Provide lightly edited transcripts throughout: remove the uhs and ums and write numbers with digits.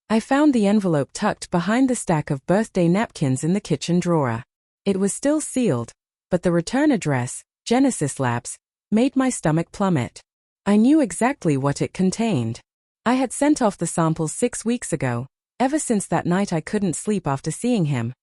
I found the envelope tucked behind the stack of birthday napkins in the kitchen drawer. It was still sealed, but the return address, Genesis Labs, made my stomach plummet. I knew exactly what it contained. I had sent off the samples 6 weeks ago. Ever since that night I couldn't sleep after seeing him.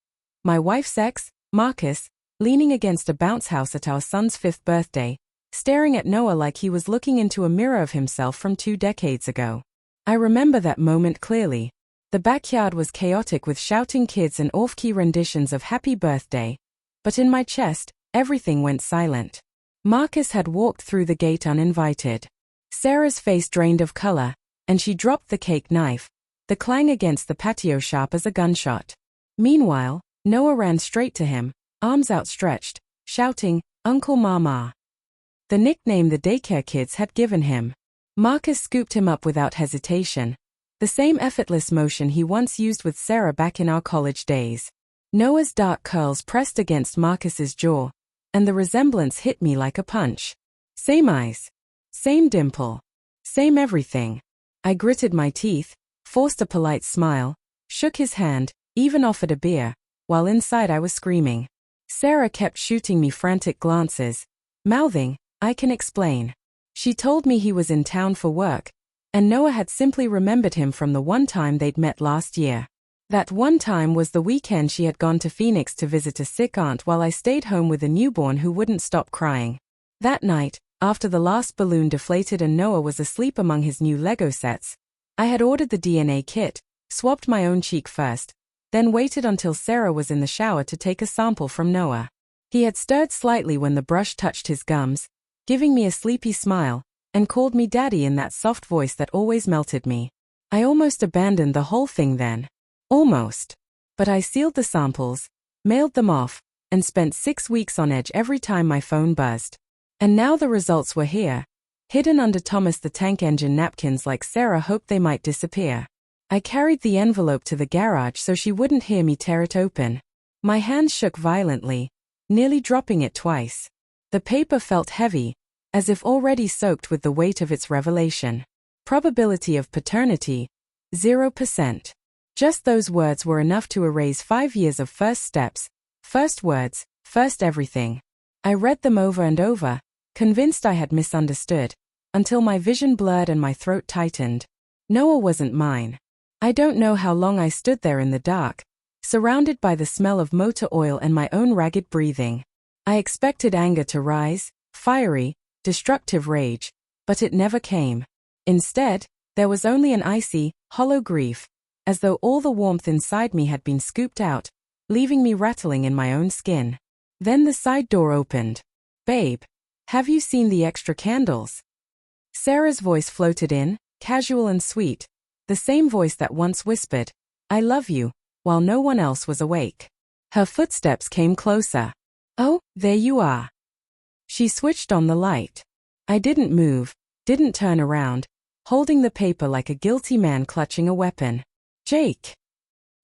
My wife's ex, Marcus, leaning against a bounce house at our son's 5th birthday, staring at Noah like he was looking into a mirror of himself from 2 decades ago. I remember that moment clearly. The backyard was chaotic with shouting kids and off-key renditions of Happy Birthday. But in my chest, everything went silent. Marcus had walked through the gate uninvited. Sarah's face drained of color, and she dropped the cake knife, the clang against the patio sharp as a gunshot. Meanwhile, Noah ran straight to him, arms outstretched, shouting, "Uncle Mama." The nickname the daycare kids had given him. Marcus scooped him up without hesitation. The same effortless motion he once used with Sarah back in our college days. Noah's dark curls pressed against Marcus's jaw, and the resemblance hit me like a punch. Same eyes. Same dimple. Same everything. I gritted my teeth, forced a polite smile, shook his hand, even offered a beer, while inside I was screaming. Sarah kept shooting me frantic glances, mouthing, "I can explain." She told me he was in town for work, and Noah had simply remembered him from the one time they'd met last year. That one time was the weekend she had gone to Phoenix to visit a sick aunt while I stayed home with a newborn who wouldn't stop crying. That night, after the last balloon deflated and Noah was asleep among his new Lego sets, I had ordered the DNA kit, swabbed my own cheek first, then waited until Sarah was in the shower to take a sample from Noah. He had stirred slightly when the brush touched his gums, giving me a sleepy smile, and called me Daddy in that soft voice that always melted me. I almost abandoned the whole thing then. Almost. But I sealed the samples, mailed them off, and spent 6 weeks on edge every time my phone buzzed. And now the results were here, hidden under Thomas the Tank Engine napkins like Sarah hoped they might disappear. I carried the envelope to the garage so she wouldn't hear me tear it open. My hands shook violently, nearly dropping it twice. The paper felt heavy, as if already soaked with the weight of its revelation. Probability of paternity, 0%. Just those words were enough to erase 5 years of first steps, first words, first everything. I read them over and over, convinced I had misunderstood, until my vision blurred and my throat tightened. Noah wasn't mine. I don't know how long I stood there in the dark, surrounded by the smell of motor oil and my own ragged breathing. I expected anger to rise, fiery, destructive rage, but it never came. Instead, there was only an icy, hollow grief, as though all the warmth inside me had been scooped out, leaving me rattling in my own skin. Then the side door opened. "Babe, have you seen the extra candles?" Sarah's voice floated in, casual and sweet, the same voice that once whispered, "I love you," while no one else was awake. Her footsteps came closer. "Oh, there you are." She switched on the light. I didn't move, didn't turn around, holding the paper like a guilty man clutching a weapon. "Jake."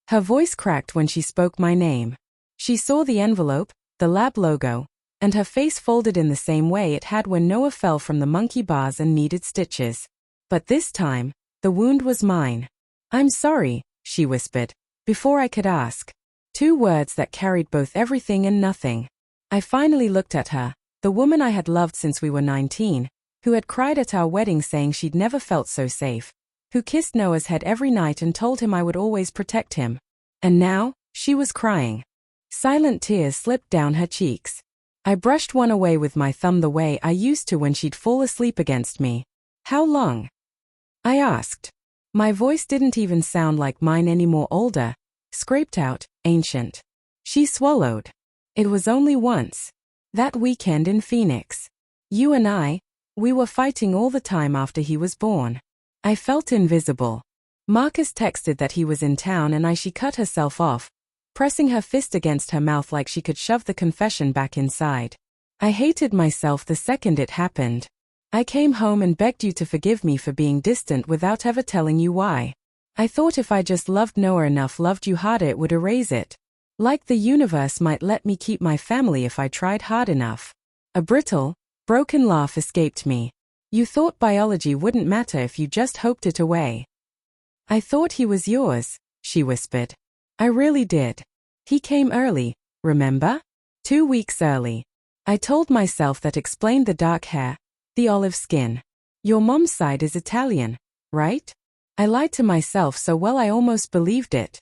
Her voice cracked when she spoke my name. She saw the envelope, the lab logo, and her face folded in the same way it had when Noah fell from the monkey bars and needed stitches. But this time, the wound was mine. "I'm sorry," she whispered, before I could ask. 2 words that carried both everything and nothing. I finally looked at her, the woman I had loved since we were 19, who had cried at our wedding saying she'd never felt so safe, who kissed Noah's head every night and told him I would always protect him. And now, she was crying. Silent tears slipped down her cheeks. I brushed one away with my thumb the way I used to when she'd fall asleep against me. "How long?" I asked. My voice didn't even sound like mine anymore, older, scraped out, ancient. She swallowed. "It was only once. That weekend in Phoenix. You and we were fighting all the time after he was born. I felt invisible. Marcus texted that he was in town and she cut herself off, pressing her fist against her mouth like she could shove the confession back inside. I hated myself the second it happened. I came home and begged you to forgive me for being distant without ever telling you why. I thought if I just loved Noah enough, loved you harder, it would erase it. Like the universe might let me keep my family if I tried hard enough." A brittle, broken laugh escaped me. "You thought biology wouldn't matter if you just hoped it away." I thought he was yours, she whispered. I really did. He came early, remember? 2 weeks early. I told myself that explained the dark hair, the olive skin. Your mom's side is Italian, right? I lied to myself so well I almost believed it.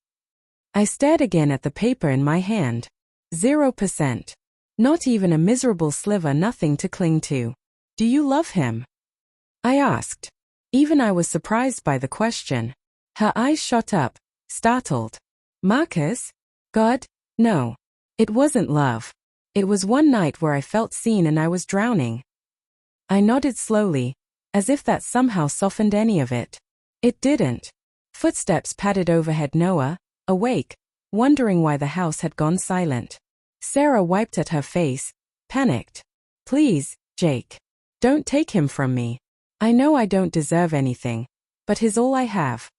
I stared again at the paper in my hand. 0%. Not even a miserable sliver, nothing to cling to. Do you love him? I asked. Even I was surprised by the question. Her eyes shot up, startled. Marcus? God, no. It wasn't love. It was one night where I felt seen and I was drowning. I nodded slowly, as if that somehow softened any of it. It didn't. Footsteps padded overhead. Noah, awake, wondering why the house had gone silent. Sarah wiped at her face, panicked. Please, Jake. Don't take him from me. I know I don't deserve anything, but he's all I have.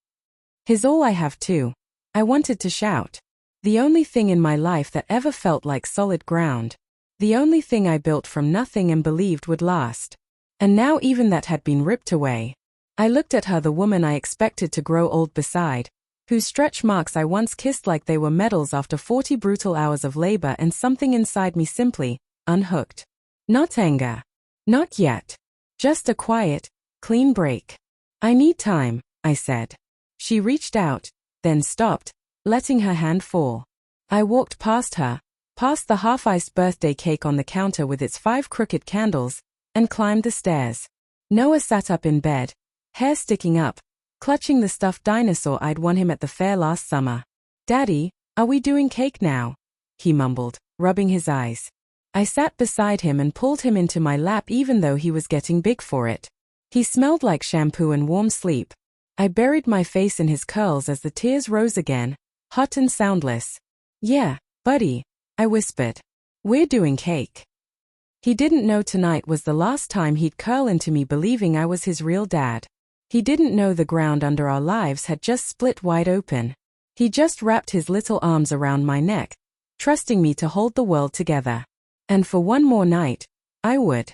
He's all I have too. I wanted to shout. The only thing in my life that ever felt like solid ground. The only thing I built from nothing and believed would last. And now even that had been ripped away. I looked at her, the woman I expected to grow old beside, whose stretch marks I once kissed like they were medals after 40 brutal hours of labor, and something inside me simply unhooked. Not anger. Not yet. Just a quiet, clean break. I need time, I said. She reached out, then stopped, letting her hand fall. I walked past her, past the half-iced birthday cake on the counter with its 5 crooked candles, and climbed the stairs. Noah sat up in bed, hair sticking up, clutching the stuffed dinosaur I'd won him at the fair last summer. Daddy, are we doing cake now? He mumbled, rubbing his eyes. I sat beside him and pulled him into my lap even though he was getting big for it. He smelled like shampoo and warm sleep. I buried my face in his curls as the tears rose again, hot and soundless. Yeah, buddy, I whispered. We're doing cake. He didn't know tonight was the last time he'd curl into me believing I was his real dad. He didn't know the ground under our lives had just split wide open. He just wrapped his little arms around my neck, trusting me to hold the world together. And for one more night, I would.